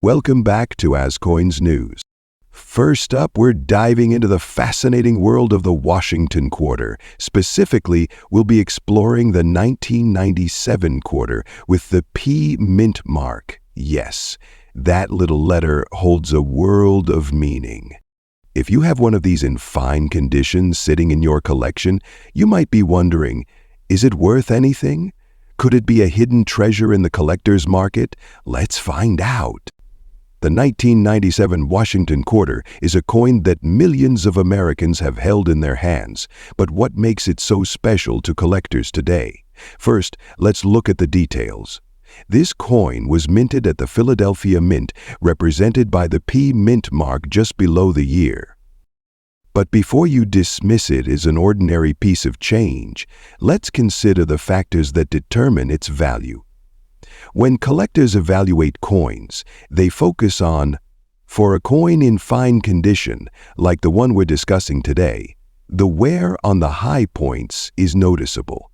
Welcome back to AsCoins News. First up, we're diving into the fascinating world of the Washington quarter. Specifically, we'll be exploring the 1997 quarter with the P mint mark. Yes, that little letter holds a world of meaning. If you have one of these in fine condition sitting in your collection, you might be wondering, is it worth anything? Could it be a hidden treasure in the collector's market? Let's find out. The 1997 Washington quarter is a coin that millions of Americans have held in their hands. But what makes it so special to collectors today? First, let's look at the details. This coin was minted at the Philadelphia Mint, represented by the P mint mark just below the year. But before you dismiss it as an ordinary piece of change, let's consider the factors that determine its value. When collectors evaluate coins, they focus on, for a coin in fine condition, like the one we're discussing today, the wear on the high points is noticeable.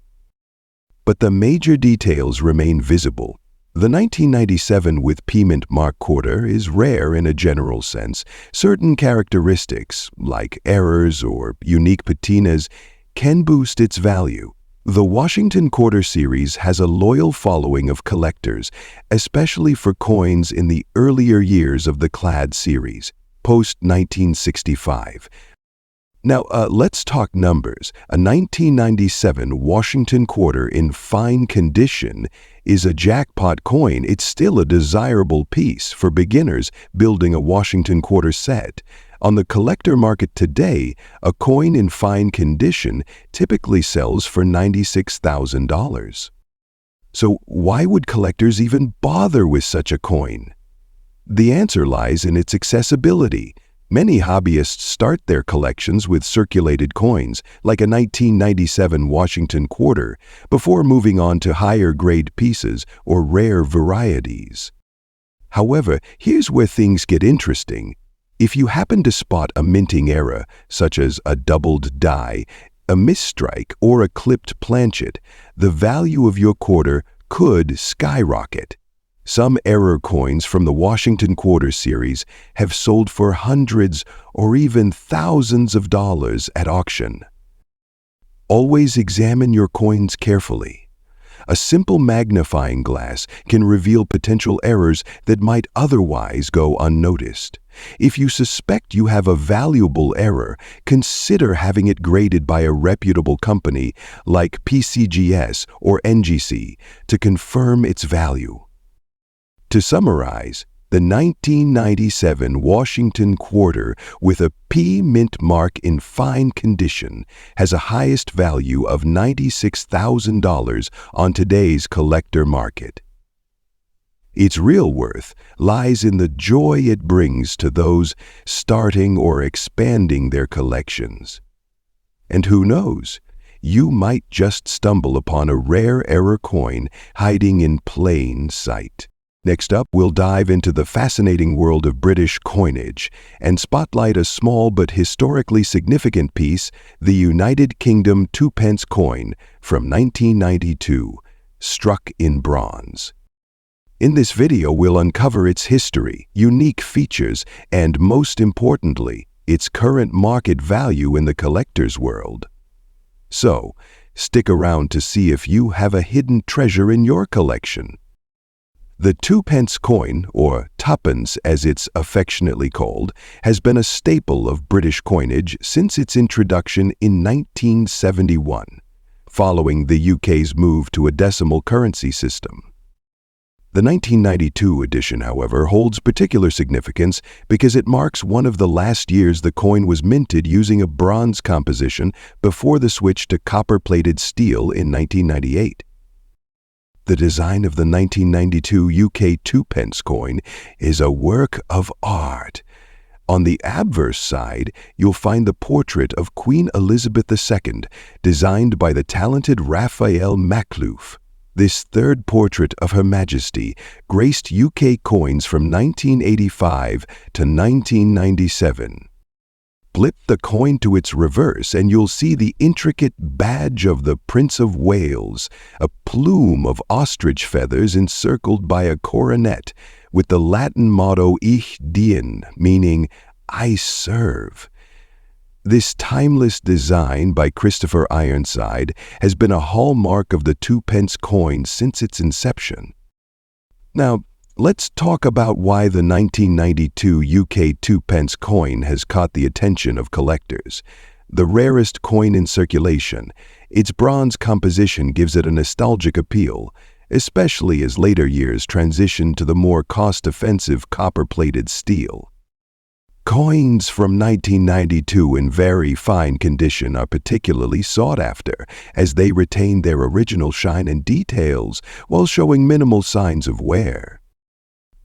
But the major details remain visible. The 1997 with P mint mark quarter is rare in a general sense. Certain characteristics, like errors or unique patinas, can boost its value. The Washington quarter series has a loyal following of collectors, especially for coins in the earlier years of the clad series, post-1965. Now, let's talk numbers. A 1997 Washington quarter in fine condition is a jackpot coin. It's still a desirable piece for beginners building a Washington quarter set. On the collector market today, a coin in fine condition typically sells for $96,000. So why would collectors even bother with such a coin? The answer lies in its accessibility. Many hobbyists start their collections with circulated coins, like a 1997 Washington quarter, before moving on to higher-grade pieces or rare varieties. However, here's where things get interesting. If you happen to spot a minting error, such as a doubled die, a misstrike, or a clipped planchet, the value of your quarter could skyrocket. Some error coins from the Washington quarter series have sold for hundreds or even thousands of dollars at auction. Always examine your coins carefully. A simple magnifying glass can reveal potential errors that might otherwise go unnoticed. If you suspect you have a valuable error, consider having it graded by a reputable company like PCGS or NGC to confirm its value. To summarize, the 1997 Washington quarter with a P mint mark in fine condition has a highest value of $96,000 on today's collector market. Its real worth lies in the joy it brings to those starting or expanding their collections. And who knows, you might just stumble upon a rare error coin hiding in plain sight. Next up, we'll dive into the fascinating world of British coinage and spotlight a small but historically significant piece, the United Kingdom 2-pence coin from 1992, struck in bronze. In this video, we'll uncover its history, unique features, and most importantly, its current market value in the collector's world. So, stick around to see if you have a hidden treasure in your collection. The 2-pence coin, or tuppence as it's affectionately called, has been a staple of British coinage since its introduction in 1971, following the UK's move to a decimal currency system. The 1992 edition, however, holds particular significance because it marks one of the last years the coin was minted using a bronze composition before the switch to copper-plated steel in 1998. The design of the 1992 UK 2-pence coin is a work of art. On the obverse side, you'll find the portrait of Queen Elizabeth II, designed by the talented Raphael Makhlouf. This third portrait of Her Majesty graced UK coins from 1985 to 1997. Flip the coin to its reverse and you'll see the intricate badge of the Prince of Wales, a plume of ostrich feathers encircled by a coronet, with the Latin motto Ich dien, meaning I serve. This timeless design by Christopher Ironside has been a hallmark of the 2-pence coin since its inception. Now, let's talk about why the 1992 UK 2-pence coin has caught the attention of collectors. The rarest coin in circulation, its bronze composition gives it a nostalgic appeal, especially as later years transitioned to the more cost-effective copper-plated steel. Coins from 1992 in very fine condition are particularly sought after, as they retain their original shine and details while showing minimal signs of wear.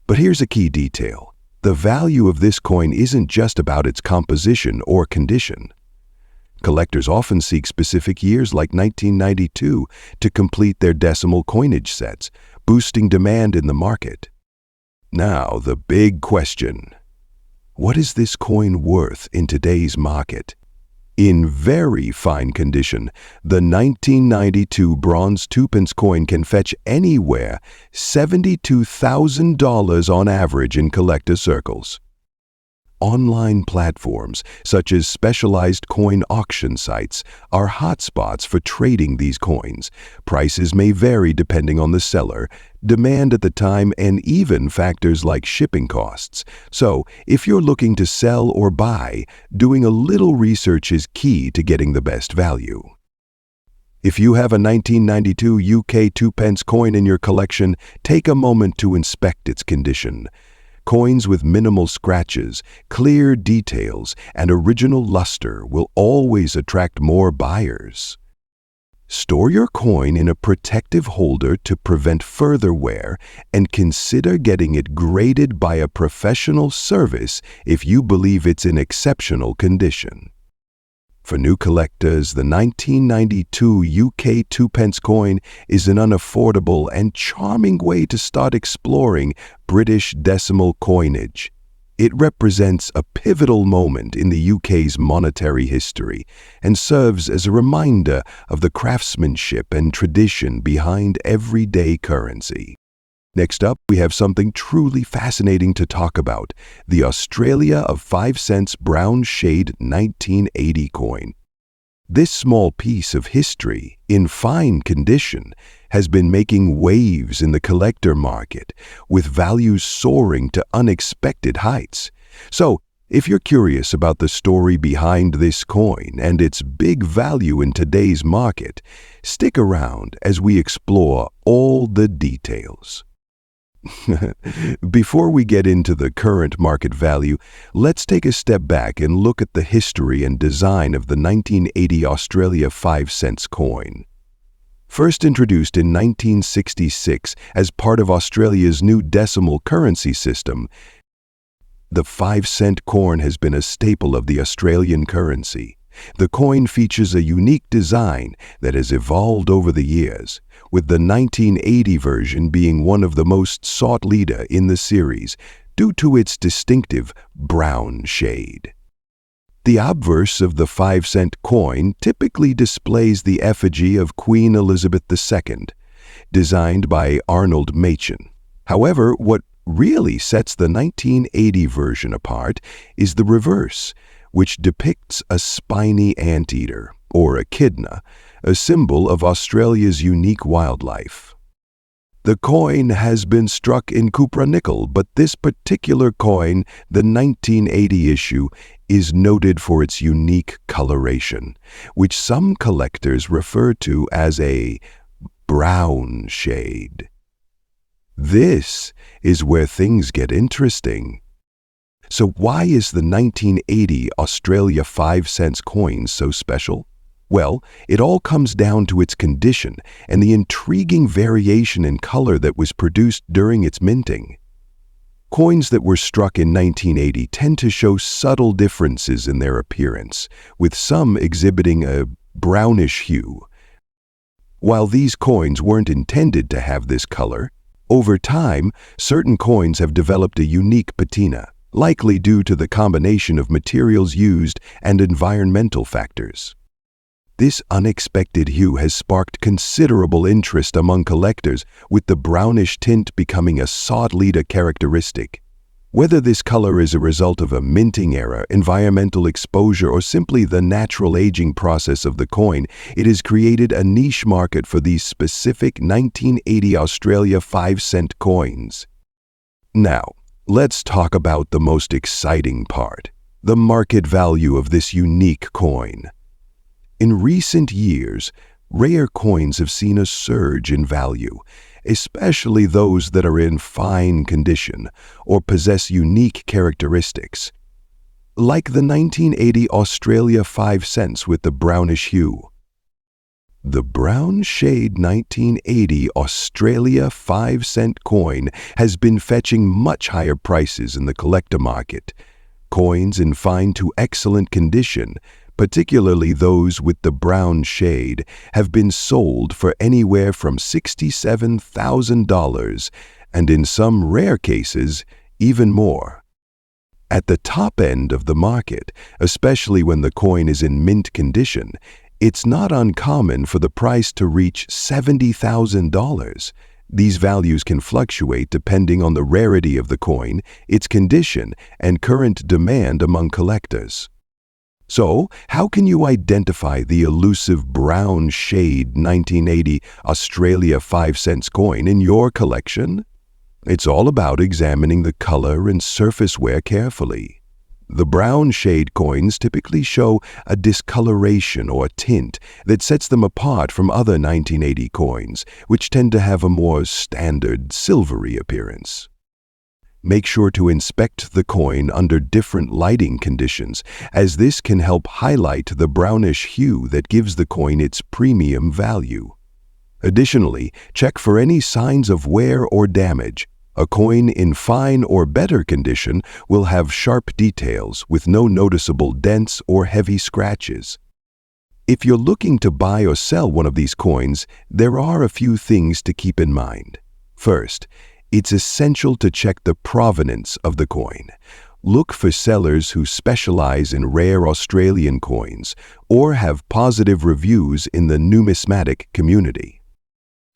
But here's a key detail. The value of this coin isn't just about its composition or condition. Collectors often seek specific years like 1992 to complete their decimal coinage sets, boosting demand in the market. Now, the big question. What is this coin worth in today's market? In very fine condition, the 1992 bronze 2-pence coin can fetch anywhere $72,000 on average in collector circles. Online platforms, such as specialized coin auction sites, are hotspots for trading these coins. Prices may vary depending on the seller, demand at the time, and even factors like shipping costs. So, if you're looking to sell or buy, doing a little research is key to getting the best value. If you have a 1992 UK 2-pence coin in your collection, take a moment to inspect its condition. Coins with minimal scratches, clear details, and original luster will always attract more buyers. Store your coin in a protective holder to prevent further wear, and consider getting it graded by a professional service if you believe it's in exceptional condition. For new collectors, the 1992 UK 2-pence coin is an unaffordable and charming way to start exploring British decimal coinage. It represents a pivotal moment in the UK's monetary history and serves as a reminder of the craftsmanship and tradition behind everyday currency. Next up, we have something truly fascinating to talk about, the Australia of 5 cents brown shade 1980 coin. This small piece of history, in fine condition, has been making waves in the collector market, with values soaring to unexpected heights. So, if you're curious about the story behind this coin and its big value in today's market, stick around as we explore all the details. Before we get into the current market value, let's take a step back and look at the history and design of the 1980 Australia 5 cents coin. First introduced in 1966 as part of Australia's new decimal currency system, the 5-cent coin has been a staple of the Australian currency. The coin features a unique design that has evolved over the years, with the 1980 version being one of the most sought leader in the series due to its distinctive brown shade. The obverse of the 5-cent coin typically displays the effigy of Queen Elizabeth II, designed by Arnold Machen. However, what really sets the 1980 version apart is the reverse, which depicts a spiny anteater, or echidna, a symbol of Australia's unique wildlife. The coin has been struck in cupra-nickel, but this particular coin, the 1980 issue, is noted for its unique coloration, which some collectors refer to as a brown shade. This is where things get interesting. So why is the 1980 Australia 5 cents coin so special? Well, it all comes down to its condition and the intriguing variation in color that was produced during its minting. Coins that were struck in 1980 tend to show subtle differences in their appearance, with some exhibiting a brownish hue. While these coins weren't intended to have this color, over time, certain coins have developed a unique patina, likely due to the combination of materials used and environmental factors. This unexpected hue has sparked considerable interest among collectors, with the brownish tint becoming a sought-after characteristic. Whether this color is a result of a minting error, environmental exposure, or simply the natural aging process of the coin, it has created a niche market for these specific 1980 Australia 5-cent coins. Now, let's talk about the most exciting part, the market value of this unique coin. In recent years, rare coins have seen a surge in value, especially those that are in fine condition or possess unique characteristics. Like the 1980 Australia 5 cents with the brownish hue. The brown shade 1980 Australia 5-cent coin has been fetching much higher prices in the collector market. Coins in fine to excellent condition, particularly those with the brown shade, have been sold for anywhere from $67,000 and in some rare cases, even more. At the top end of the market, especially when the coin is in mint condition, it's not uncommon for the price to reach $70,000. These values can fluctuate depending on the rarity of the coin, its condition, and current demand among collectors. So, how can you identify the elusive brown shade 1980 Australia 5 cents coin in your collection? It's all about examining the color and surface wear carefully. The brown shade coins typically show a discoloration or tint that sets them apart from other 1980 coins, which tend to have a more standard silvery appearance. Make sure to inspect the coin under different lighting conditions, as this can help highlight the brownish hue that gives the coin its premium value. Additionally, check for any signs of wear or damage. A coin in fine or better condition will have sharp details with no noticeable dents or heavy scratches. If you're looking to buy or sell one of these coins, there are a few things to keep in mind. First, it's essential to check the provenance of the coin. Look for sellers who specialize in rare Australian coins or have positive reviews in the numismatic community.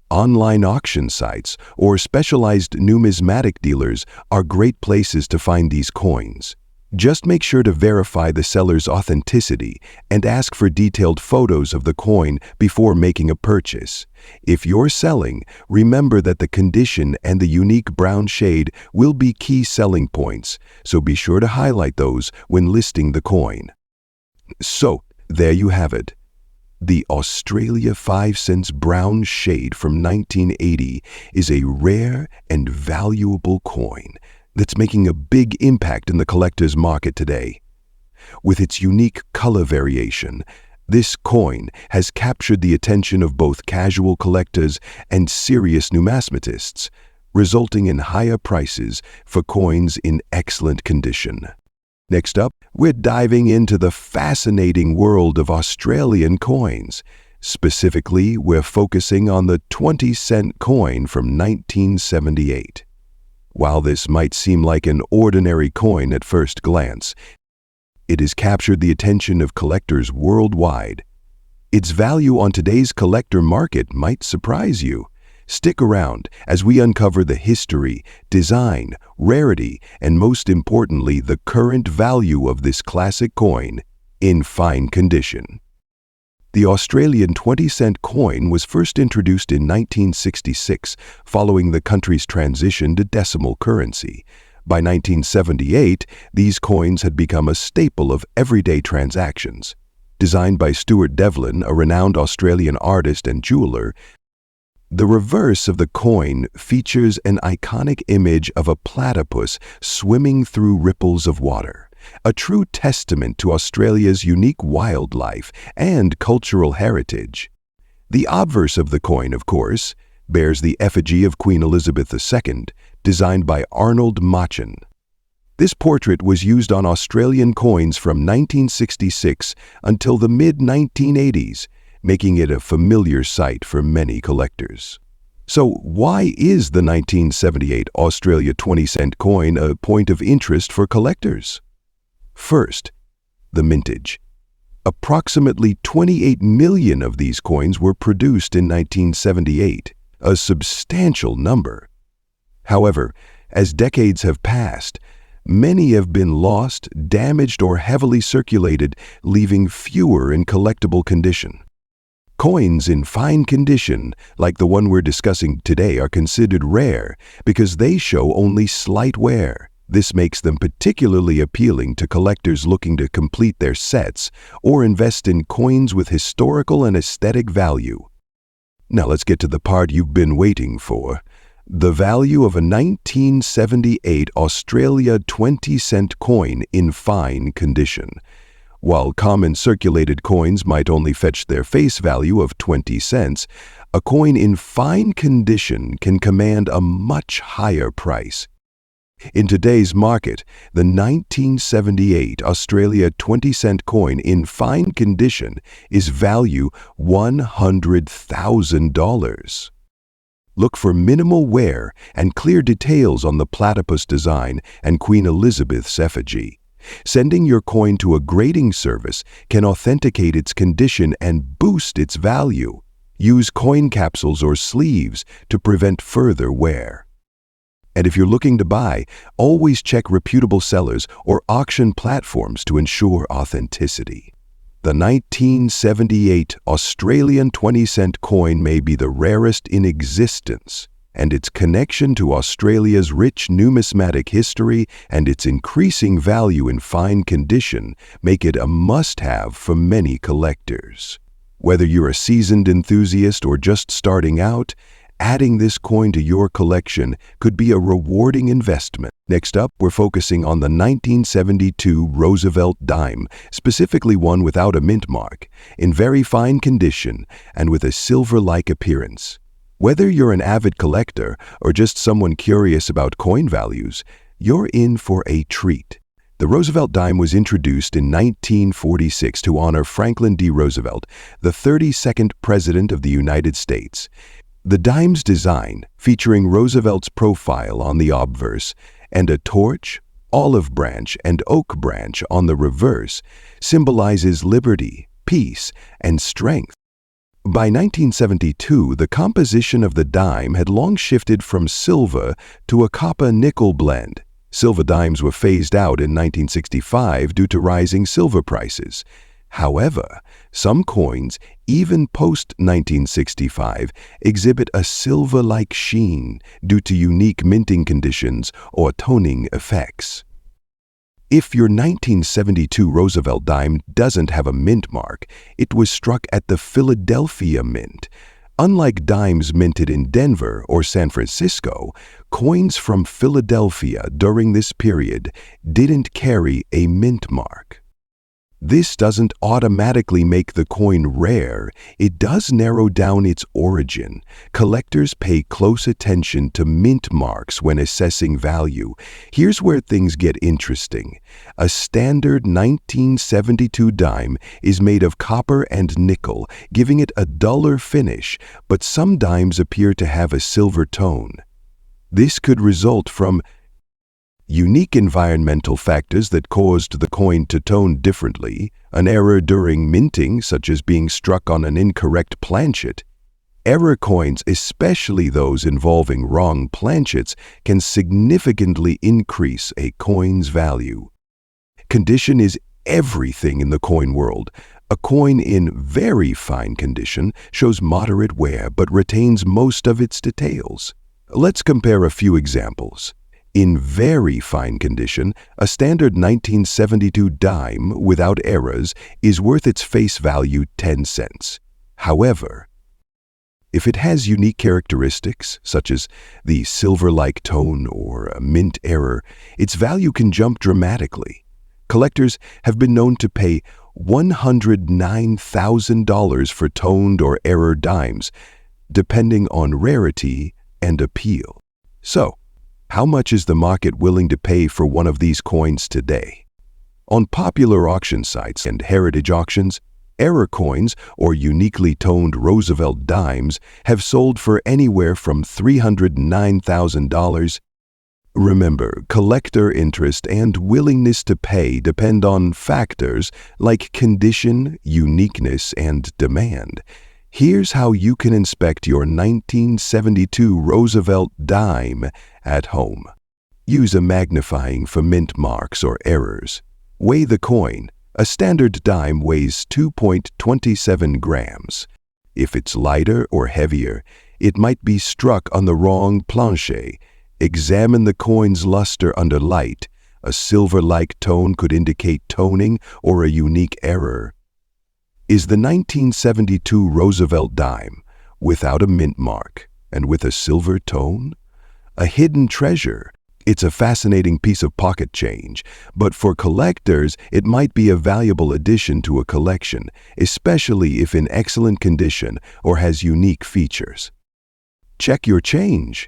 Online auction sites or specialized numismatic dealers are great places to find these coins. Just make sure to verify the seller's authenticity and ask for detailed photos of the coin before making a purchase. If you're selling, remember that the condition and the unique brown shade will be key selling points, so be sure to highlight those when listing the coin. So, there you have it. The Australia 5 cents brown shade from 1980 is a rare and valuable coin that's making a big impact in the collector's market today. With its unique color variation, this coin has captured the attention of both casual collectors and serious numismatists, resulting in higher prices for coins in excellent condition. Next up, we're diving into the fascinating world of Australian coins. Specifically, we're focusing on the 20-cent coin from 1978. While this might seem like an ordinary coin at first glance, it has captured the attention of collectors worldwide. Its value on today's collector market might surprise you. Stick around as we uncover the history, design, rarity, and most importantly, the current value of this classic coin in fine condition. The Australian 20-cent coin was first introduced in 1966, following the country's transition to decimal currency. By 1978, these coins had become a staple of everyday transactions. Designed by Stuart Devlin, a renowned Australian artist and jeweler, the reverse of the coin features an iconic image of a platypus swimming through ripples of water, a true testament to Australia's unique wildlife and cultural heritage. The obverse of the coin, of course, bears the effigy of Queen Elizabeth II, designed by Arnold Machen. This portrait was used on Australian coins from 1966 until the mid-1980s, making it a familiar sight for many collectors. So why is the 1978 Australia 20-cent coin a point of interest for collectors? First, the mintage. Approximately 28 million of these coins were produced in 1978, a substantial number. However, as decades have passed, many have been lost, damaged, or heavily circulated, leaving fewer in collectible condition. Coins in fine condition, like the one we're discussing today, are considered rare because they show only slight wear. This makes them particularly appealing to collectors looking to complete their sets or invest in coins with historical and aesthetic value. Now let's get to the part you've been waiting for. The value of a 1978 Australia 20-cent coin in fine condition. While common circulated coins might only fetch their face value of 20 cents, a coin in fine condition can command a much higher price. In today's market, the 1978 Australia 20-cent coin in fine condition is value $100,000. Look for minimal wear and clear details on the platypus design and Queen Elizabeth's effigy. Sending your coin to a grading service can authenticate its condition and boost its value. Use coin capsules or sleeves to prevent further wear. And if you're looking to buy, always check reputable sellers or auction platforms to ensure authenticity. The 1978 Australian 20-cent coin may be the rarest in existence, and its connection to Australia's rich numismatic history and its increasing value in fine condition make it a must-have for many collectors. Whether you're a seasoned enthusiast or just starting out, adding this coin to your collection could be a rewarding investment. Next up, we're focusing on the 1972 Roosevelt dime, specifically one without a mint mark, in very fine condition and with a silver-like appearance. Whether you're an avid collector or just someone curious about coin values, you're in for a treat. The Roosevelt dime was introduced in 1946 to honor Franklin D. Roosevelt, the 32nd President of the United States. The dime's design, featuring Roosevelt's profile on the obverse and a torch, olive branch, and oak branch on the reverse, symbolizes liberty, peace, and strength. By 1972, the composition of the dime had long shifted from silver to a copper-nickel blend. Silver dimes were phased out in 1965 due to rising silver prices. However, some coins, even post-1965, exhibit a silver-like sheen due to unique minting conditions or toning effects. If your 1972 Roosevelt dime doesn't have a mint mark, it was struck at the Philadelphia Mint. Unlike dimes minted in Denver or San Francisco, coins from Philadelphia during this period didn't carry a mint mark. This doesn't automatically make the coin rare, it does narrow down its origin. Collectors pay close attention to mint marks when assessing value. Here's where things get interesting. A standard 1972 dime is made of copper and nickel, giving it a duller finish, but some dimes appear to have a silver tone. This could result from unique environmental factors that caused the coin to tone differently, an error during minting, such as being struck on an incorrect planchet. Error coins, especially those involving wrong planchets, can significantly increase a coin's value. Condition is everything in the coin world. A coin in very fine condition shows moderate wear but retains most of its details. Let's compare a few examples. In very fine condition, a standard 1972 dime without errors is worth its face value 10 cents. However, if it has unique characteristics, such as the silver-like tone or a mint error, its value can jump dramatically. Collectors have been known to pay $109,000 for toned or error dimes, depending on rarity and appeal. So, how much is the market willing to pay for one of these coins today? On popular auction sites and heritage auctions, error coins or uniquely toned Roosevelt dimes have sold for anywhere from $309,000 Remember, collector interest and willingness to pay depend on factors like condition, uniqueness, and demand. Here's how you can inspect your 1972 Roosevelt dime at home. Use a magnifying for mint marks or errors. Weigh the coin. A standard dime weighs 2.27 grams. If it's lighter or heavier, it might be struck on the wrong planche. Examine the coin's luster under light. A silver-like tone could indicate toning or a unique error. Is the 1972 Roosevelt dime without a mint mark and with a silver tone? A hidden treasure. It's a fascinating piece of pocket change, but for collectors, it might be a valuable addition to a collection, especially if in excellent condition or has unique features. Check your change.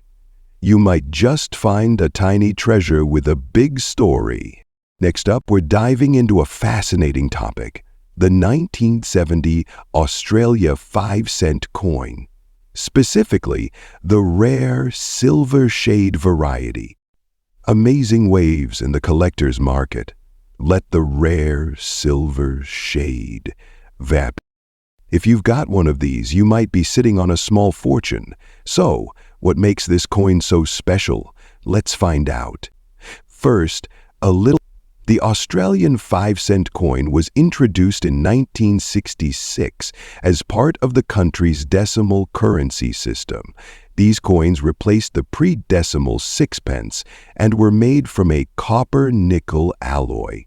You might just find a tiny treasure with a big story. Next up, we're diving into a fascinating topic, the 1970 Australia 5-cent coin, specifically the rare silver shade variety. Amazing waves in the collector's market. Let the rare silver shade vap. If you've got one of these, you might be sitting on a small fortune. So, what makes this coin so special? Let's find out. First, the Australian 5-cent coin was introduced in 1966 as part of the country's decimal currency system. These coins replaced the pre-decimal sixpence and were made from a copper-nickel alloy.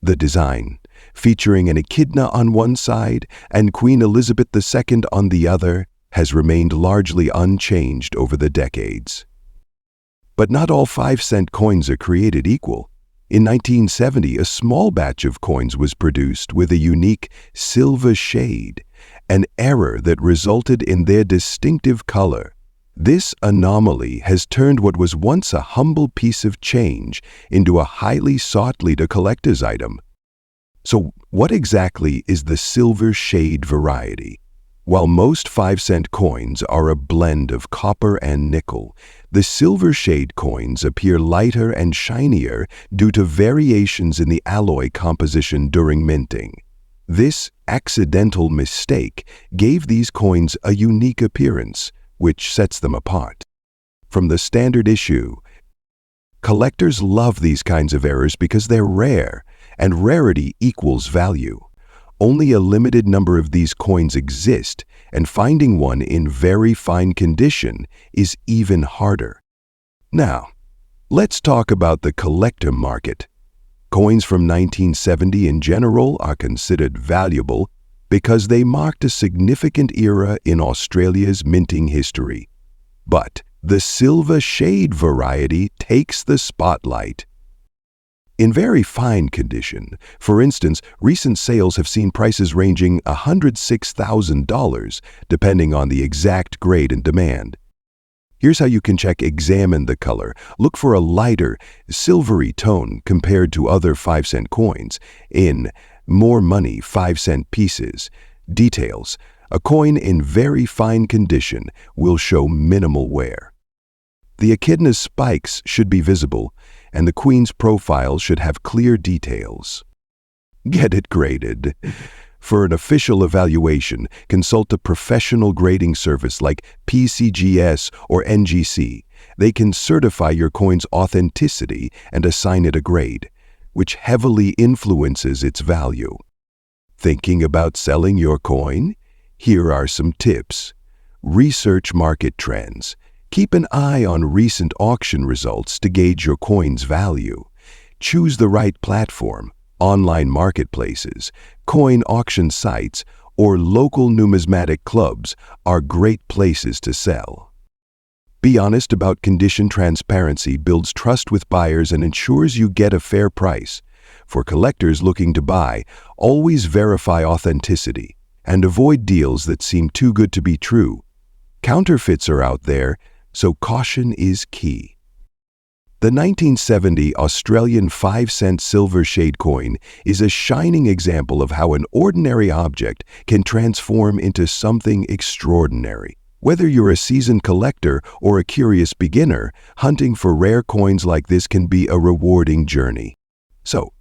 The design, featuring an echidna on one side and Queen Elizabeth II on the other, has remained largely unchanged over the decades. But not all 5-cent coins are created equal. In 1970, a small batch of coins was produced with a unique silver shade, an error that resulted in their distinctive color. This anomaly has turned what was once a humble piece of change into a highly sought-after collector's item. So, what exactly is the silver shade variety? While most 5-cent coins are a blend of copper and nickel, the silver shade coins appear lighter and shinier due to variations in the alloy composition during minting. This accidental mistake gave these coins a unique appearance, which sets them apart from the standard issue. Collectors love these kinds of errors because they're rare, and rarity equals value. Only a limited number of these coins exist, and finding one in very fine condition is even harder. Now, let's talk about the collector market. Coins from 1970 in general are considered valuable because they marked a significant era in Australia's minting history. But the silver shade variety takes the spotlight. In very fine condition, for instance, recent sales have seen prices ranging $106,000 depending on the exact grade and demand. Here's how you can check. Examine the color. Look for a lighter, silvery tone compared to other 5-cent coins. In more money 5-cent pieces. Details. A coin in very fine condition will show minimal wear. The echidna's spikes should be visible, and the queen's profile should have clear details. Get it graded. For an official evaluation, consult a professional grading service like PCGS or NGC. They can certify your coin's authenticity and assign it a grade, which heavily influences its value. Thinking about selling your coin? Here are some tips. Research market trends. Keep an eye on recent auction results to gauge your coin's value. Choose the right platform. Online marketplaces, coin auction sites, or local numismatic clubs are great places to sell. Be honest about condition. Transparency builds trust with buyers and ensures you get a fair price. For collectors looking to buy, always verify authenticity and avoid deals that seem too good to be true. Counterfeits are out there, so caution is key. The 1970 Australian 5-cent silver shade coin is a shining example of how an ordinary object can transform into something extraordinary. Whether you're a seasoned collector or a curious beginner, hunting for rare coins like this can be a rewarding journey. So,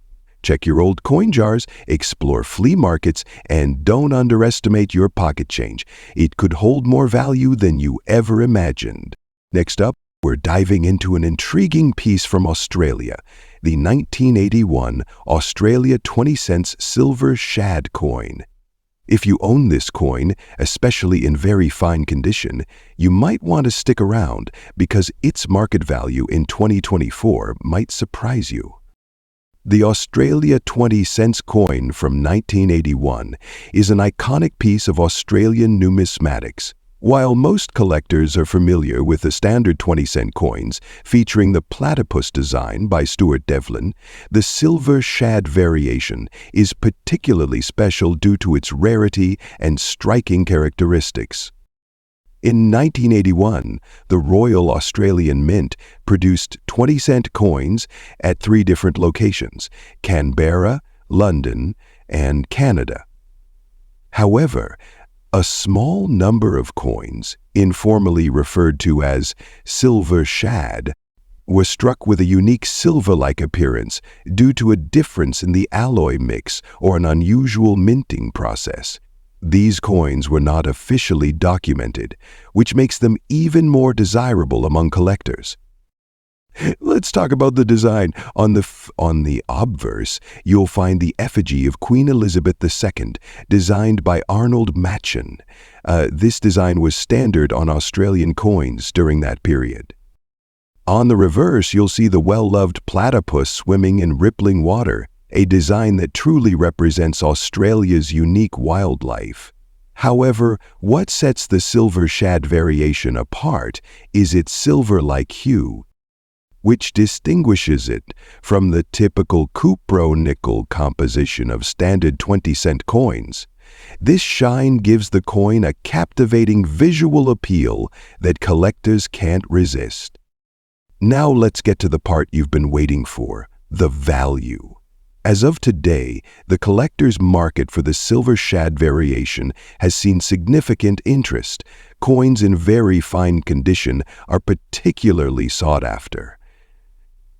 check your old coin jars, explore flea markets, and don't underestimate your pocket change. It could hold more value than you ever imagined. Next up, we're diving into an intriguing piece from Australia, the 1981 Australia 20 cents silver shad coin. If you own this coin, especially in very fine condition, you might want to stick around because its market value in 2024 might surprise you. The Australia 20 cents coin from 1981 is an iconic piece of Australian numismatics. While most collectors are familiar with the standard 20-cent coins featuring the platypus design by Stuart Devlin, the silver shad variation is particularly special due to its rarity and striking characteristics. In 1981, the Royal Australian Mint produced 20-cent coins at 3 different locations: Canberra, London, and Canada. However, a small number of coins, informally referred to as silver shad, were struck with a unique silver-like appearance due to a difference in the alloy mix or an unusual minting process. These coins were not officially documented, which makes them even more desirable among collectors. Let's talk about the design. On the obverse, you'll find the effigy of Queen Elizabeth II, designed by Arnold Machen. This design was standard on Australian coins during that period. On the reverse, you'll see the well-loved platypus swimming in rippling water, a design that truly represents Australia's unique wildlife. However, what sets the silver shad variation apart is its silver-like hue, which distinguishes it from the typical cupro-nickel composition of standard 20-cent coins. This shine gives the coin a captivating visual appeal that collectors can't resist. Now let's get to the part you've been waiting for, the value. As of today, the collector's market for the silver shad variation has seen significant interest. Coins in very fine condition are particularly sought after.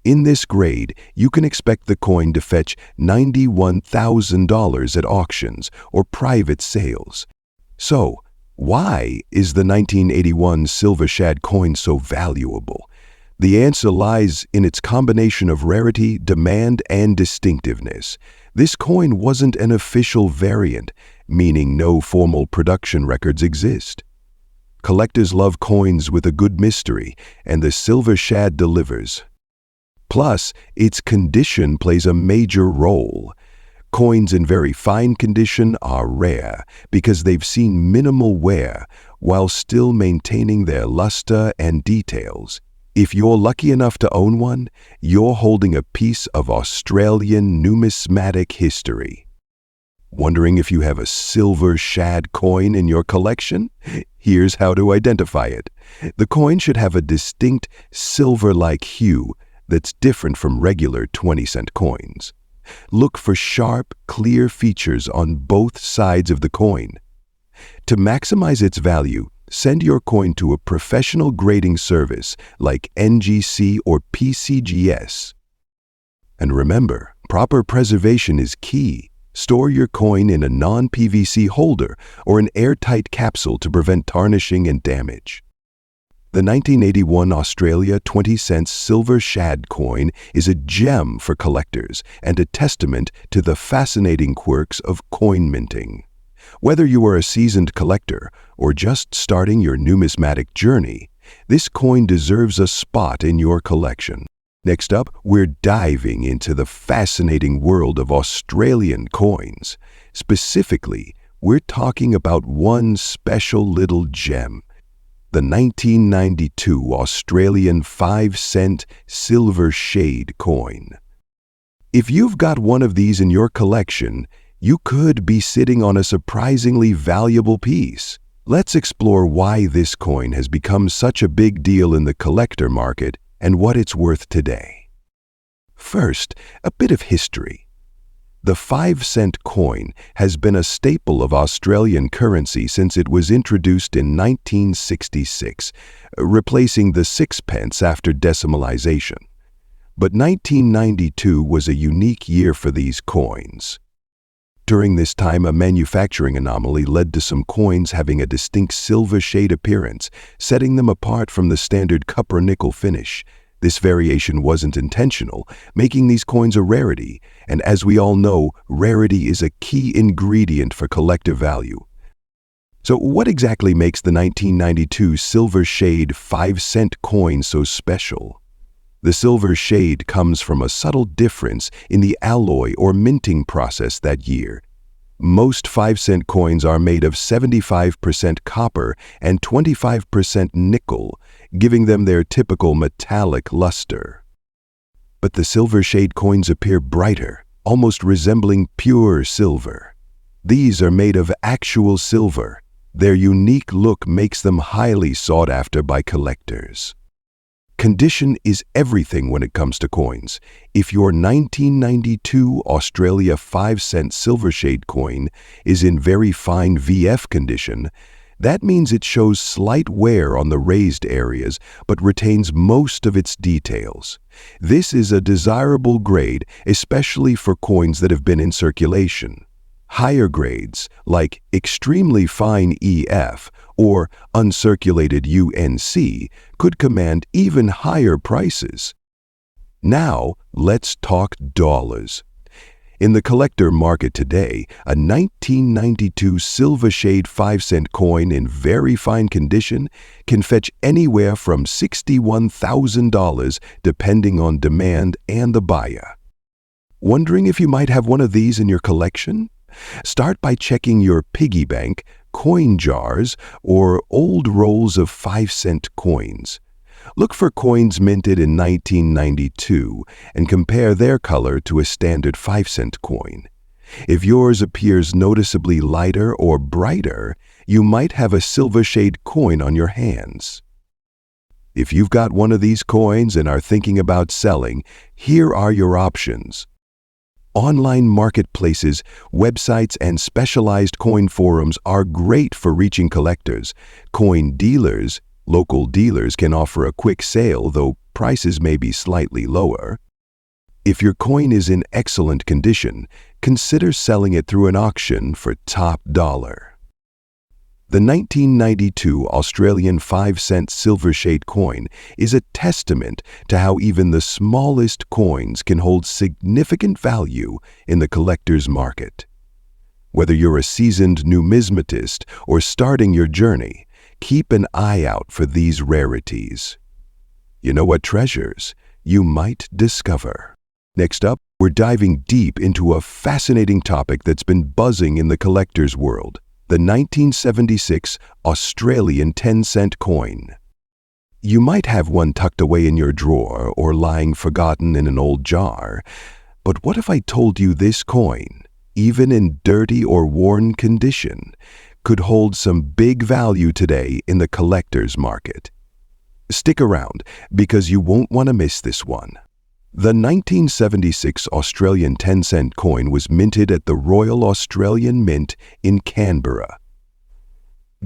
In this grade, you can expect the coin to fetch $91,000 at auctions or private sales. So, why is the 1981 silver shad coin so valuable? The answer lies in its combination of rarity, demand, and distinctiveness. This coin wasn't an official variant, meaning no formal production records exist. Collectors love coins with a good mystery, and the silver shad delivers. Plus, its condition plays a major role. Coins in very fine condition are rare because they've seen minimal wear while still maintaining their luster and details. If you're lucky enough to own one, you're holding a piece of Australian numismatic history. Wondering if you have a silver shad coin in your collection? Here's how to identify it. The coin should have a distinct silver-like hue that's different from regular 20-cent coins. Look for sharp, clear features on both sides of the coin. To maximize its value, send your coin to a professional grading service like NGC or PCGS. And remember, proper preservation is key. Store your coin in a non-PVC holder or an airtight capsule to prevent tarnishing and damage. The 1981 Australia 20 cents silver shad coin is a gem for collectors and a testament to the fascinating quirks of coin minting. Whether you are a seasoned collector or just starting your numismatic journey, this coin deserves a spot in your collection. Next up, we're diving into the fascinating world of Australian coins. Specifically, we're talking about one special little gem, the 1992 Australian 5-cent silver shade coin. If you've got one of these in your collection, you could be sitting on a surprisingly valuable piece. Let's explore why this coin has become such a big deal in the collector market and what it's worth today. First, a bit of history. The 5-cent coin has been a staple of Australian currency since it was introduced in 1966, replacing the 6 pence after decimalization. But 1992 was a unique year for these coins. During this time, a manufacturing anomaly led to some coins having a distinct silver shade appearance, setting them apart from the standard copper-nickel finish. This variation wasn't intentional, making these coins a rarity, and as we all know, rarity is a key ingredient for collective value. So what exactly makes the 1992 silver shade 5-cent coin so special? The silver shade comes from a subtle difference in the alloy or minting process that year. Most 5-cent coins are made of 75% copper and 25% nickel, giving them their typical metallic luster. But the silver shade coins appear brighter, almost resembling pure silver. These are made of actual silver. Their unique look makes them highly sought after by collectors. Condition is everything when it comes to coins. If your 1992 Australia 5-cent silver shade coin is in very fine VF condition, that means it shows slight wear on the raised areas but retains most of its details. This is a desirable grade, especially for coins that have been in circulation. Higher grades, like extremely fine EF or uncirculated UNC, could command even higher prices. Now, let's talk dollars. In the collector market today, a 1992 silver shade 5-cent coin in very fine condition can fetch anywhere from $61,000 depending on demand and the buyer. Wondering if you might have one of these in your collection? Start by checking your piggy bank, coin jars, or old rolls of 5-cent coins. Look for coins minted in 1992 and compare their color to a standard 5-cent coin. If yours appears noticeably lighter or brighter, you might have a silver shade coin on your hands. If you've got one of these coins and are thinking about selling, here are your options. Online marketplaces, websites, and specialized coin forums are great for reaching collectors. Coin dealers, local dealers can offer a quick sale, though prices may be slightly lower. If your coin is in excellent condition, consider selling it through an auction for top dollar. The 1992 Australian 5-cent silver shade coin is a testament to how even the smallest coins can hold significant value in the collector's market. Whether you're a seasoned numismatist or starting your journey, keep an eye out for these rarities. You know what treasures you might discover. Next up, we're diving deep into a fascinating topic that's been buzzing in the collector's world: the 1976 Australian 10-cent coin. You might have one tucked away in your drawer or lying forgotten in an old jar, but what if I told you this coin, even in dirty or worn condition, could hold some big value today in the collector's market? Stick around, because you won't want to miss this one. The 1976 Australian 10-cent coin was minted at the Royal Australian Mint in Canberra.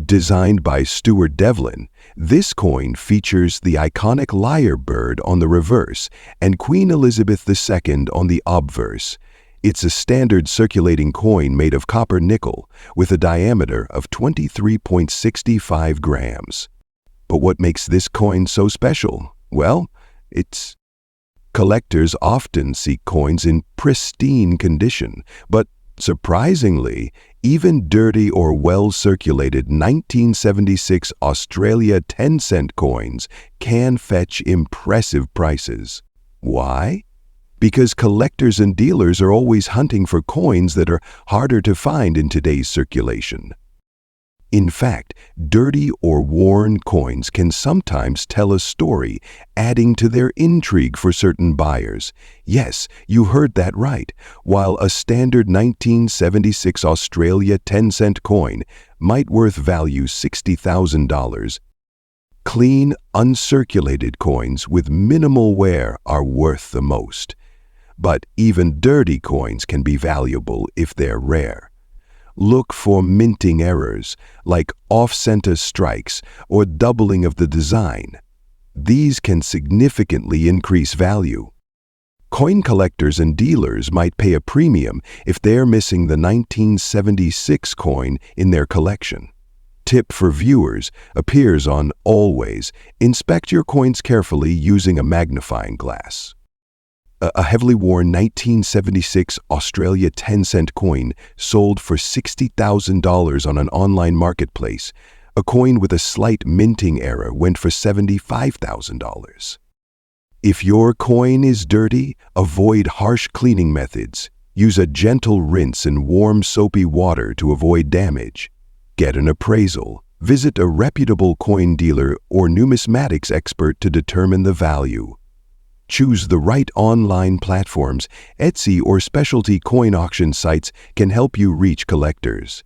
Designed by Stuart Devlin, this coin features the iconic lyre bird on the reverse and Queen Elizabeth II on the obverse. It's a standard circulating coin made of copper nickel with a diameter of 23.65 grams. But what makes this coin so special? Well, collectors often seek coins in pristine condition, but surprisingly, even dirty or well-circulated 1976 Australia 10-cent coins can fetch impressive prices. Why? Because collectors and dealers are always hunting for coins that are harder to find in today's circulation. In fact, dirty or worn coins can sometimes tell a story, adding to their intrigue for certain buyers. Yes, you heard that right. While a standard 1976 Australia 10-cent coin might worth value $60,000, clean, uncirculated coins with minimal wear are worth the most. But even dirty coins can be valuable if they're rare. Look for minting errors, like off-center strikes or doubling of the design. These can significantly increase value. Coin collectors and dealers might pay a premium if they're missing the 1976 coin in their collection. Tip for viewers appears on Always. Inspect your coins carefully using a magnifying glass. A heavily worn 1976 Australia 10-cent coin sold for $60,000 on an online marketplace. A coin with a slight minting error went for $75,000. If your coin is dirty, avoid harsh cleaning methods. Use a gentle rinse in warm soapy water to avoid damage. Get an appraisal. Visit a reputable coin dealer or numismatics expert to determine the value. Choose the right online platforms. Etsy or specialty coin auction sites can help you reach collectors.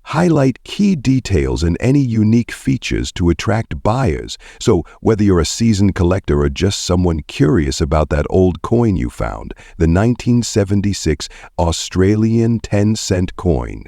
Highlight key details and any unique features to attract buyers. So whether you're a seasoned collector or just someone curious about that old coin you found, the 1976 Australian 10-cent coin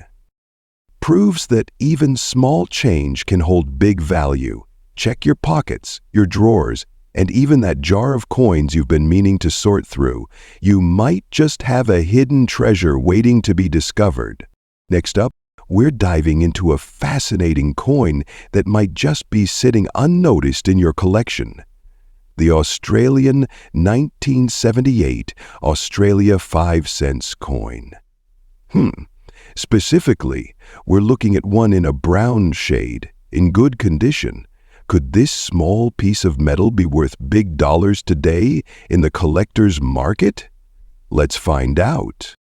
proves that even small change can hold big value. Check your pockets, your drawers, and even that jar of coins you've been meaning to sort through. You might just have a hidden treasure waiting to be discovered. Next up, we're diving into a fascinating coin that might just be sitting unnoticed in your collection. The Australian 1978 Australia 5 cents coin. Specifically, we're looking at one in a brown shade, in good condition. Could this small piece of metal be worth big dollars today in the collector's market? Let's find out.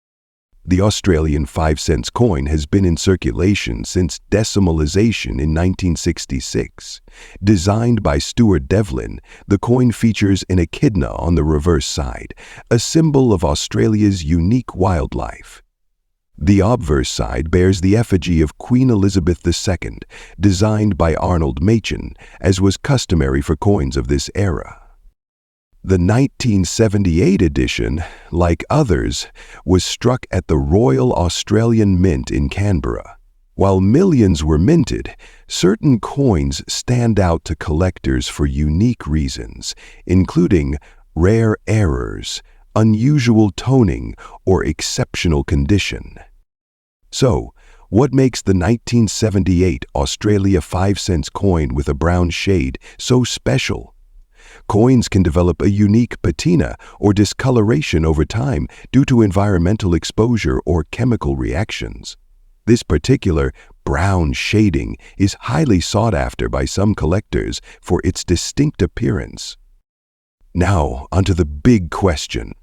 The Australian 5 cents coin has been in circulation since decimalization in 1966. Designed by Stuart Devlin, the coin features an echidna on the reverse side, a symbol of Australia's unique wildlife. The obverse side bears the effigy of Queen Elizabeth II, designed by Arnold Machen, as was customary for coins of this era. The 1978 edition, like others, was struck at the Royal Australian Mint in Canberra. While millions were minted, certain coins stand out to collectors for unique reasons, including rare errors, unusual toning, or exceptional condition. So, what makes the 1978 Australia 5 cents coin with a brown shade so special? Coins can develop a unique patina or discoloration over time due to environmental exposure or chemical reactions. This particular brown shading is highly sought after by some collectors for its distinct appearance. Now, onto the big question.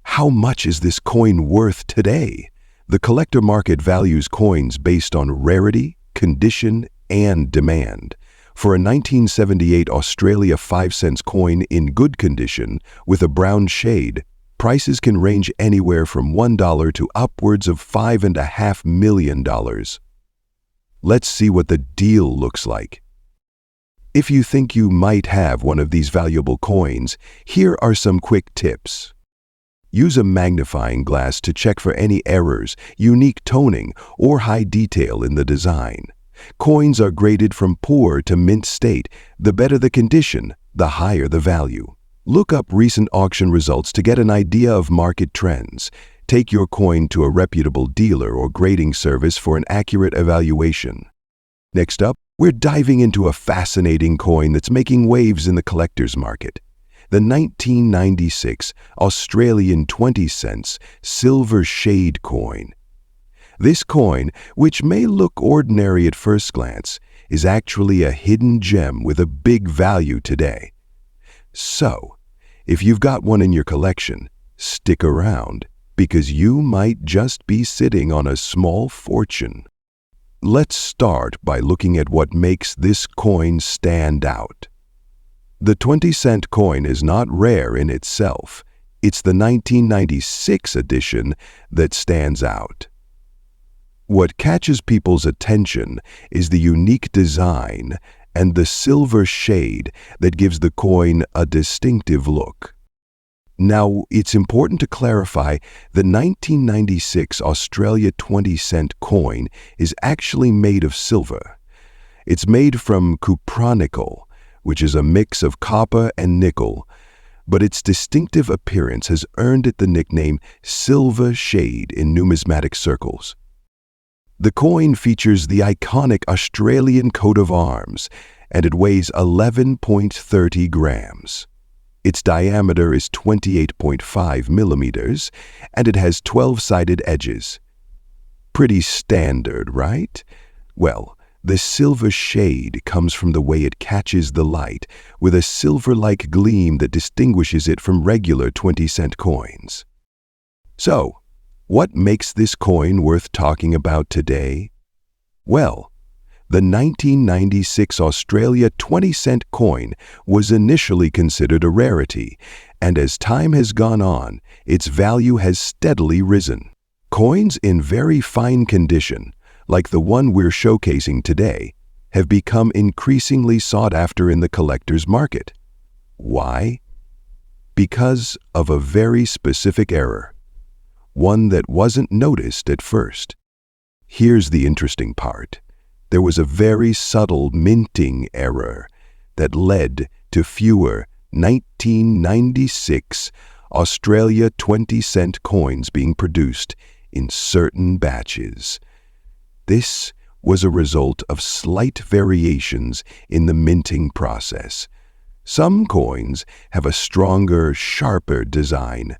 How much is this coin worth today? The collector market values coins based on rarity, condition, and demand. For a 1978 Australia 5 cents coin in good condition with a brown shade, prices can range anywhere from $1 to upwards of $5.5 million. Let's see what the deal looks like. If you think you might have one of these valuable coins, here are some quick tips. Use a magnifying glass to check for any errors, unique toning, or high detail in the design. Coins are graded from poor to mint state. The better the condition, the higher the value. Look up recent auction results to get an idea of market trends. Take your coin to a reputable dealer or grading service for an accurate evaluation. Next up, we're diving into a fascinating coin that's making waves in the collector's market. The 1996 Australian 20 cents silver shade coin. This coin, which may look ordinary at first glance, is actually a hidden gem with a big value today. So, if you've got one in your collection, stick around, because you might just be sitting on a small fortune. Let's start by looking at what makes this coin stand out. The 20-cent coin is not rare in itself. It's the 1996 edition that stands out. What catches people's attention is the unique design and the silver shade that gives the coin a distinctive look. Now, it's important to clarify the 1996 Australia 20-cent coin is actually made of silver. It's made from cupronickel, which is a mix of copper and nickel, but its distinctive appearance has earned it the nickname Silver Shade in numismatic circles. The coin features the iconic Australian coat of arms, and it weighs 11.30 grams. Its diameter is 28.5 millimeters, and it has 12-sided edges. Pretty standard, right? Well, the silver shade comes from the way it catches the light, with a silver-like gleam that distinguishes it from regular 20-cent coins. So, what makes this coin worth talking about today? Well, the 1996 Australia 20-cent coin was initially considered a rarity, and as time has gone on, its value has steadily risen. Coins in very fine condition, like the one we're showcasing today, have become increasingly sought after in the collector's market. Why? Because of a very specific error, one that wasn't noticed at first. Here's the interesting part. There was a very subtle minting error that led to fewer 1996 Australia 20-cent coins being produced in certain batches. This was a result of slight variations in the minting process. Some coins have a stronger, sharper design,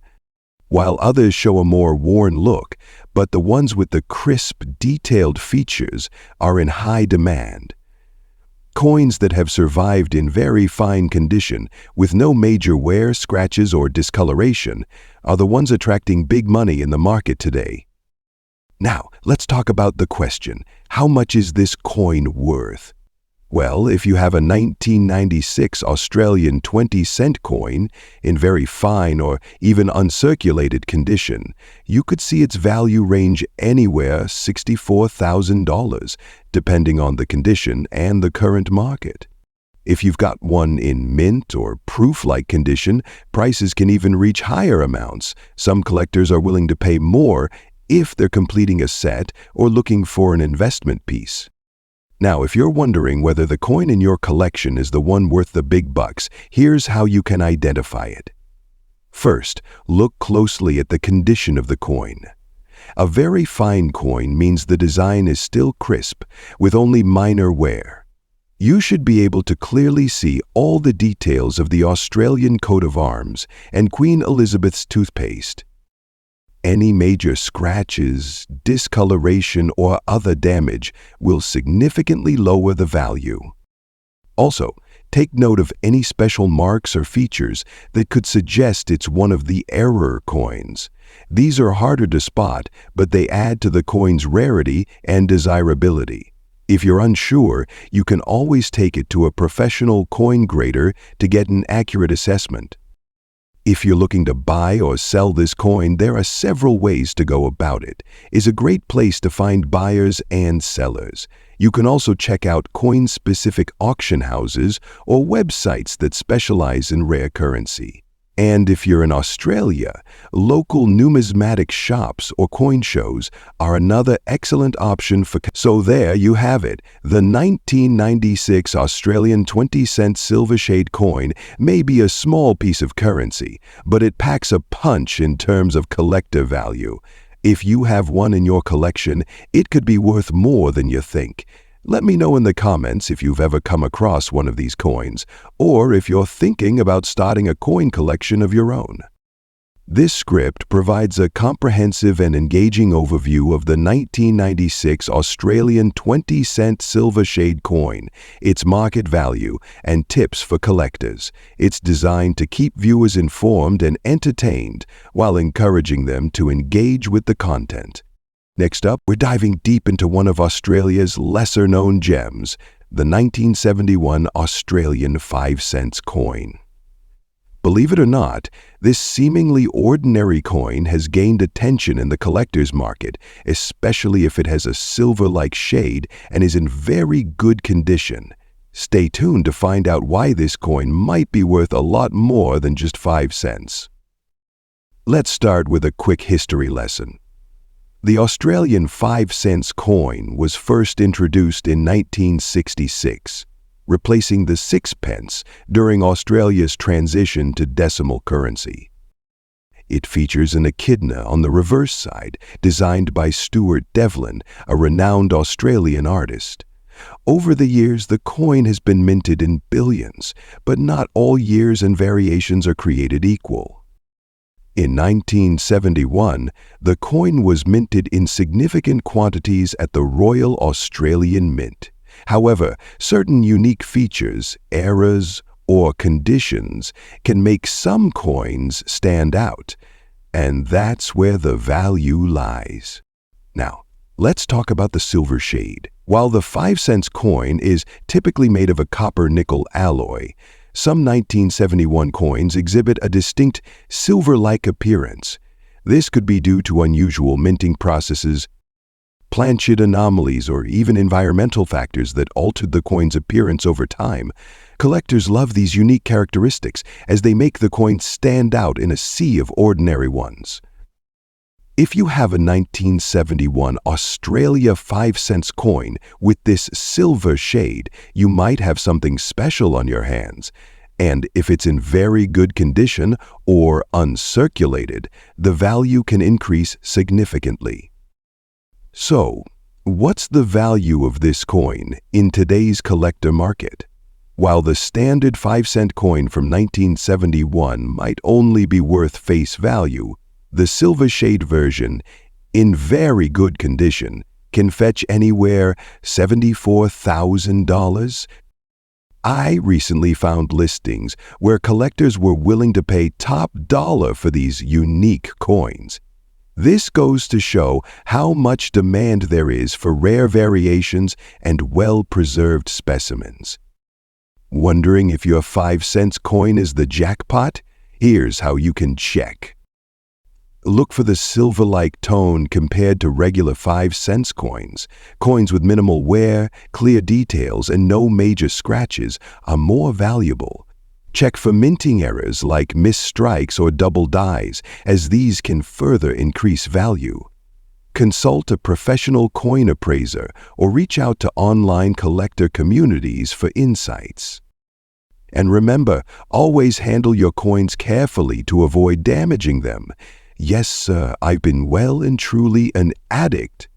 while others show a more worn look, but the ones with the crisp, detailed features are in high demand. Coins that have survived in very fine condition, with no major wear, scratches, or discoloration, are the ones attracting big money in the market today. Now, let's talk about the question, how much is this coin worth? Well, if you have a 1996 Australian 20-cent coin in very fine or even uncirculated condition, you could see its value range anywhere $64,000, depending on the condition and the current market. If you've got one in mint or proof-like condition, prices can even reach higher amounts. Some collectors are willing to pay more if they're completing a set or looking for an investment piece. Now, if you're wondering whether the coin in your collection is the one worth the big bucks, here's how you can identify it. First, look closely at the condition of the coin. A very fine coin means the design is still crisp, with only minor wear. You should be able to clearly see all the details of the Australian coat of arms and Queen Elizabeth's toothpaste. Any major scratches, discoloration, or other damage will significantly lower the value. Also, take note of any special marks or features that could suggest it's one of the error coins. These are harder to spot, but they add to the coin's rarity and desirability. If you're unsure, you can always take it to a professional coin grader to get an accurate assessment. If you're looking to buy or sell this coin, there are several ways to go about it. It's a great place to find buyers and sellers. You can also check out coin-specific auction houses or websites that specialize in rare currency. And if you're in Australia, local numismatic shops or coin shows are another excellent option for. So there you have it. The 1996 Australian 20-cent silver shade coin may be a small piece of currency, but it packs a punch in terms of collector value. If you have one in your collection, it could be worth more than you think. Let me know in the comments if you've ever come across one of these coins, or if you're thinking about starting a coin collection of your own. This script provides a comprehensive and engaging overview of the 1996 Australian 20-cent silver shade coin, its market value, and tips for collectors. It's designed to keep viewers informed and entertained while encouraging them to engage with the content. Next up, we're diving deep into one of Australia's lesser-known gems, the 1971 Australian 5-cent coin. Believe it or not, this seemingly ordinary coin has gained attention in the collector's market, especially if it has a silver-like shade and is in very good condition. Stay tuned to find out why this coin might be worth a lot more than just 5 cents. Let's start with a quick history lesson. The Australian 5-cent coin was first introduced in 1966, replacing the 6-pence during Australia's transition to decimal currency. It features an echidna on the reverse side, designed by Stuart Devlin, a renowned Australian artist. Over the years, the coin has been minted in billions, but not all years and variations are created equal. In 1971, the coin was minted in significant quantities at the Royal Australian Mint. However, certain unique features, eras, or conditions can make some coins stand out, and that's where the value lies. Now, let's talk about the silver shade. While the 5-cent coin is typically made of a copper-nickel alloy, some 1971 coins exhibit a distinct silver-like appearance. This could be due to unusual minting processes, planchet anomalies, or even environmental factors that altered the coin's appearance over time. Collectors love these unique characteristics as they make the coin stand out in a sea of ordinary ones. If you have a 1971 Australia 5-cent coin with this silver shade, you might have something special on your hands. And if it's in very good condition or uncirculated, the value can increase significantly. So, what's the value of this coin in today's collector market? While the standard 5-cent coin from 1971 might only be worth face value, the silver shade version, in very good condition, can fetch anywhere $74,000. I recently found listings where collectors were willing to pay top dollar for these unique coins. This goes to show how much demand there is for rare variations and well-preserved specimens. Wondering if your 5-cent coin is the jackpot? Here's how you can check. Look for the silver-like tone compared to regular 5-cent coins. Coins with minimal wear, clear details, and no major scratches are more valuable. Check for minting errors like missed strikes or double dies, as these can further increase value. Consult a professional coin appraiser or reach out to online collector communities for insights. And remember, always handle your coins carefully to avoid damaging them. Yes, sir, I've been well and truly an addict.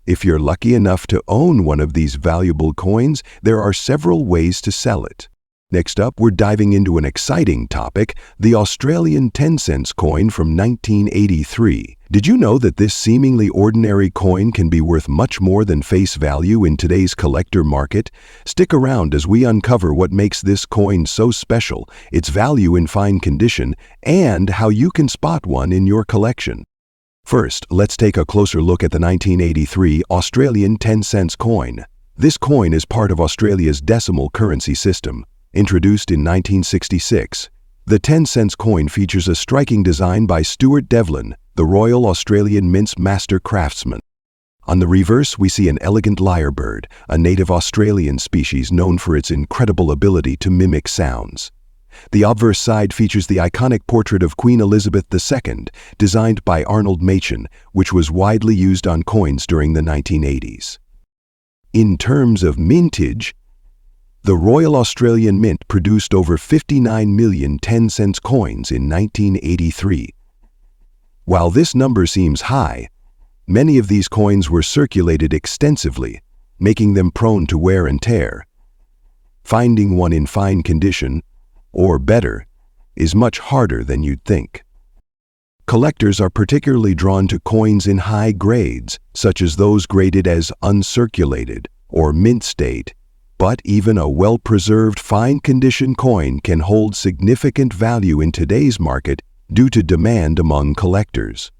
If you're lucky enough to own one of these valuable coins, there are several ways to sell it. Next up, we're diving into an exciting topic, the Australian 10-cent coin from 1983. Did you know that this seemingly ordinary coin can be worth much more than face value in today's collector market? Stick around as we uncover what makes this coin so special, its value in fine condition, and how you can spot one in your collection. First, let's take a closer look at the 1983 Australian 10-cent coin. This coin is part of Australia's decimal currency system. Introduced in 1966, the 10-cent coin features a striking design by Stuart Devlin, the Royal Australian Mint's master craftsman. On the reverse, we see an elegant lyrebird, a native Australian species known for its incredible ability to mimic sounds. The obverse side features the iconic portrait of Queen Elizabeth II, designed by Arnold Machin, which was widely used on coins during the 1980s. In terms of mintage, the Royal Australian Mint produced over 59 million 10-cent coins in 1983. While this number seems high, many of these coins were circulated extensively, making them prone to wear and tear. Finding one in fine condition, or better, is much harder than you'd think. Collectors are particularly drawn to coins in high grades, such as those graded as uncirculated or mint state. But even a well-preserved, fine-condition coin can hold significant value in today's market due to demand among collectors.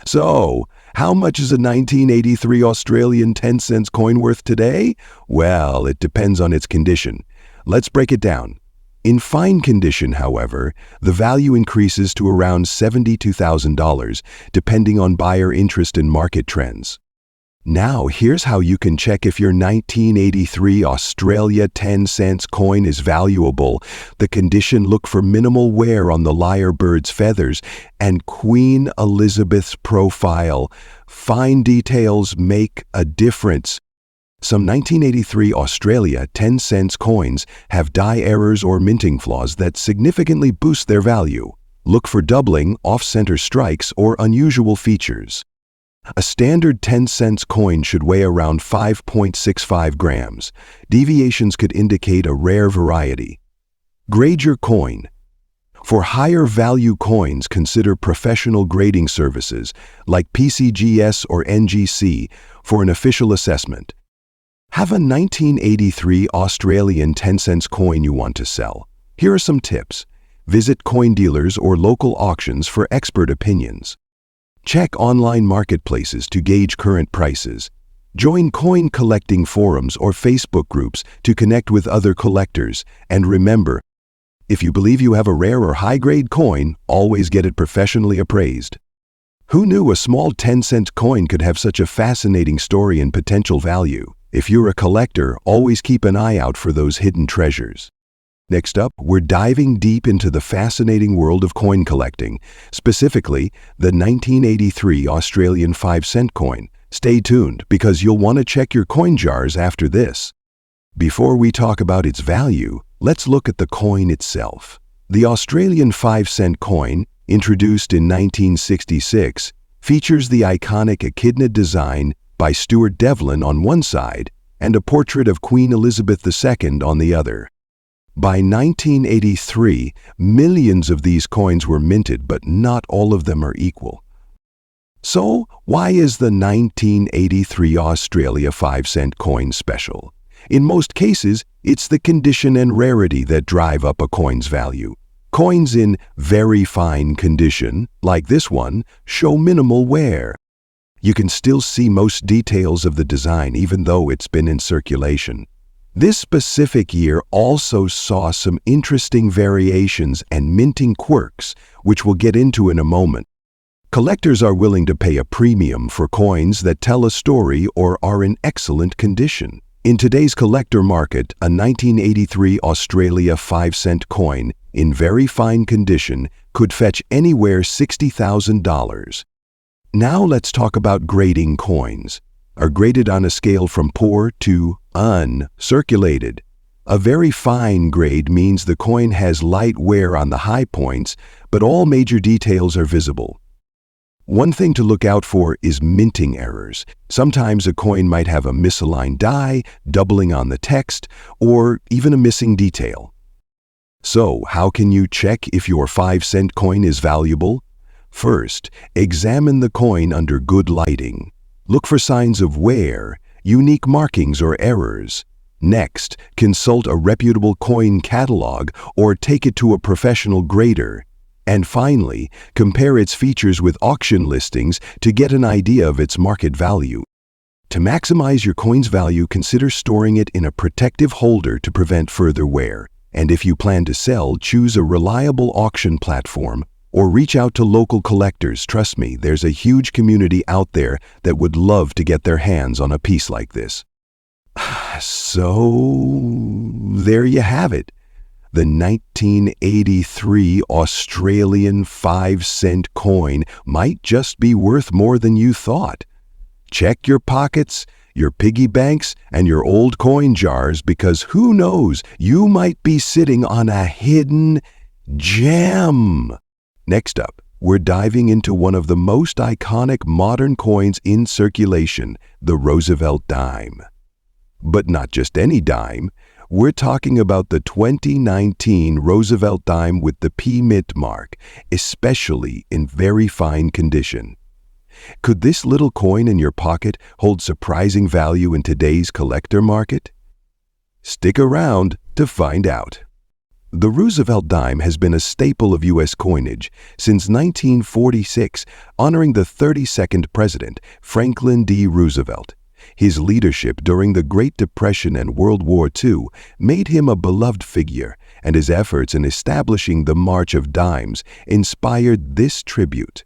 So, how much is a 1983 Australian 10-cent coin worth today? Well, it depends on its condition. Let's break it down. In fine condition, however, the value increases to around $72,000, depending on buyer interest and market trends. Now, here's how you can check if your 1983 Australia 10-cent coin is valuable. The condition: look for minimal wear on the lyrebird's feathers and Queen Elizabeth's profile. Fine details make a difference. Some 1983 Australia 10-cent coins have die errors or minting flaws that significantly boost their value. Look for doubling, off-center strikes, or unusual features. A standard 10-cent coin should weigh around 5.65 grams. Deviations could indicate a rare variety. Grade your coin. For higher value coins, consider professional grading services like PCGS or NGC for an official assessment. Have a 1983 Australian 10-cent coin you want to sell? Here are some tips. Visit coin dealers or local auctions for expert opinions. Check online marketplaces to gauge current prices. Join coin collecting forums or Facebook groups to connect with other collectors. And remember, if you believe you have a rare or high-grade coin, always get it professionally appraised. Who knew a small 10-cent coin could have such a fascinating story and potential value? If you're a collector, always keep an eye out for those hidden treasures. Next up, we're diving deep into the fascinating world of coin collecting, specifically the 1983 Australian 5-cent coin. Stay tuned, because you'll want to check your coin jars after this. Before we talk about its value, let's look at the coin itself. The Australian 5-cent coin, introduced in 1966, features the iconic echidna design by Stuart Devlin on one side and a portrait of Queen Elizabeth II on the other. By 1983, millions of these coins were minted, but not all of them are equal. So, why is the 1983 Australia 5-cent coin special? In most cases, it's the condition and rarity that drive up a coin's value. Coins in very fine condition, like this one, show minimal wear. You can still see most details of the design even though it's been in circulation. This specific year also saw some interesting variations and minting quirks, which we'll get into in a moment. Collectors are willing to pay a premium for coins that tell a story or are in excellent condition. In today's collector market, a 1983 Australia 5-cent coin in very fine condition could fetch anywhere $60,000. Now let's talk about grading coins. Are graded on a scale from poor to uncirculated. A very fine grade means the coin has light wear on the high points, but all major details are visible. One thing to look out for is minting errors. Sometimes a coin might have a misaligned die, doubling on the text, or even a missing detail. So, how can you check if your 5-cent coin is valuable? First, examine the coin under good lighting. Look for signs of wear, unique markings or errors. Next, consult a reputable coin catalog or take it to a professional grader. And finally, compare its features with auction listings to get an idea of its market value. To maximize your coin's value, consider storing it in a protective holder to prevent further wear. And if you plan to sell, choose a reliable auction platform or reach out to local collectors. Trust me, there's a huge community out there that would love to get their hands on a piece like this. So, there you have it. The 1983 Australian 5-cent coin might just be worth more than you thought. Check your pockets, your piggy banks, and your old coin jars, because who knows, you might be sitting on a hidden gem. Next up, we're diving into one of the most iconic modern coins in circulation, the Roosevelt dime. But not just any dime. We're talking about the 2019 Roosevelt dime with the P-Mint mark, especially in very fine condition. Could this little coin in your pocket hold surprising value in today's collector market? Stick around to find out. The Roosevelt dime has been a staple of U.S. coinage since 1946, honoring the 32nd President, Franklin D. Roosevelt. His leadership during the Great Depression and World War II made him a beloved figure, and his efforts in establishing the March of Dimes inspired this tribute.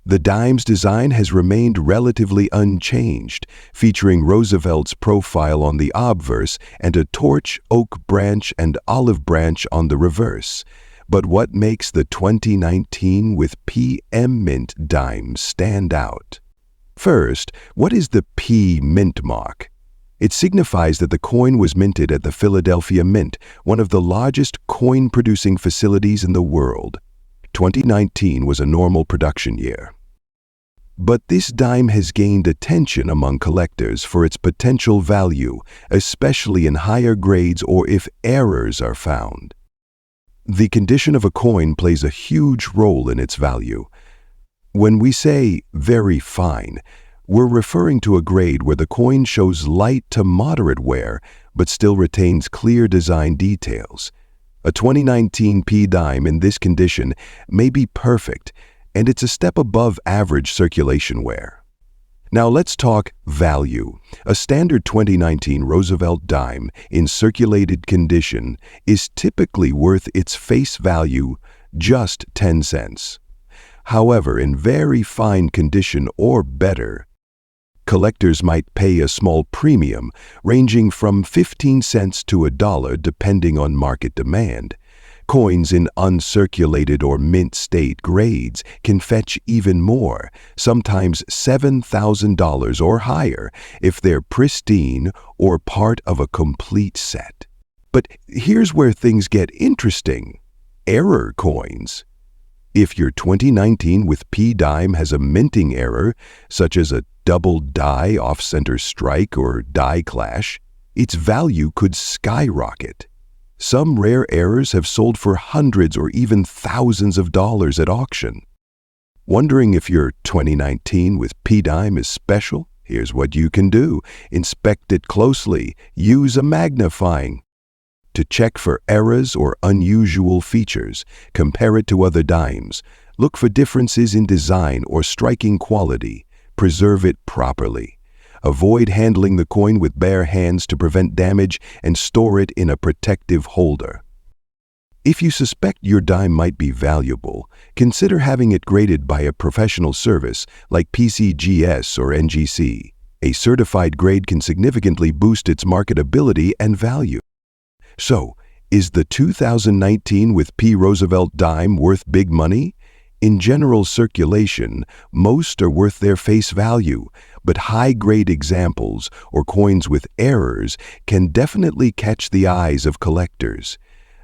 The dime's design has remained relatively unchanged, featuring Roosevelt's profile on the obverse and a torch, oak branch, and olive branch on the reverse. But what makes the 2019 with PM Mint dime stand out? First, what is the P Mint mark? It signifies that the coin was minted at the Philadelphia Mint, one of the largest coin-producing facilities in the world. 2019 was a normal production year. But this dime has gained attention among collectors for its potential value, especially in higher grades or if errors are found. The condition of a coin plays a huge role in its value. When we say very fine, we're referring to a grade where the coin shows light to moderate wear but still retains clear design details. A 2019 P dime in this condition may be perfect, and it's a step above average circulation wear. Now let's talk value. A standard 2019 Roosevelt dime in circulated condition is typically worth its face value, just 10 cents. However, in very fine condition or better, collectors might pay a small premium, ranging from 15 cents to $1 depending on market demand. Coins in uncirculated or mint state grades can fetch even more, sometimes $7,000 or higher, if they're pristine or part of a complete set. But here's where things get interesting. Error coins. If your 2019 with P dime has a minting error, such as a double die off-center strike or die clash, its value could skyrocket. Some rare errors have sold for hundreds or even thousands of dollars at auction. Wondering if your 2019 with P dime is special? Here's what you can do. Inspect it closely. Use a magnifying to check for errors or unusual features. Compare it to other dimes. Look for differences in design or striking quality. Preserve it properly. Avoid handling the coin with bare hands to prevent damage and store it in a protective holder. If you suspect your dime might be valuable, consider having it graded by a professional service like PCGS or NGC. A certified grade can significantly boost its marketability and value. So, is the 2019 with P Roosevelt dime worth big money? In general circulation, most are worth their face value, but high-grade examples or coins with errors can definitely catch the eyes of collectors.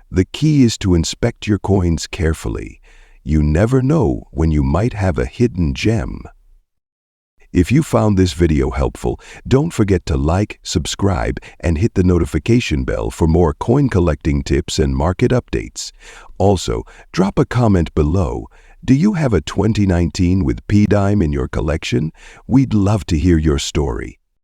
The key is to inspect your coins carefully. You never know when you might have a hidden gem. If you found this video helpful, don't forget to like, subscribe, and hit the notification bell for more coin collecting tips and market updates. Also, drop a comment below. Do you have a 2019 with P dime in your collection? We'd love to hear your story.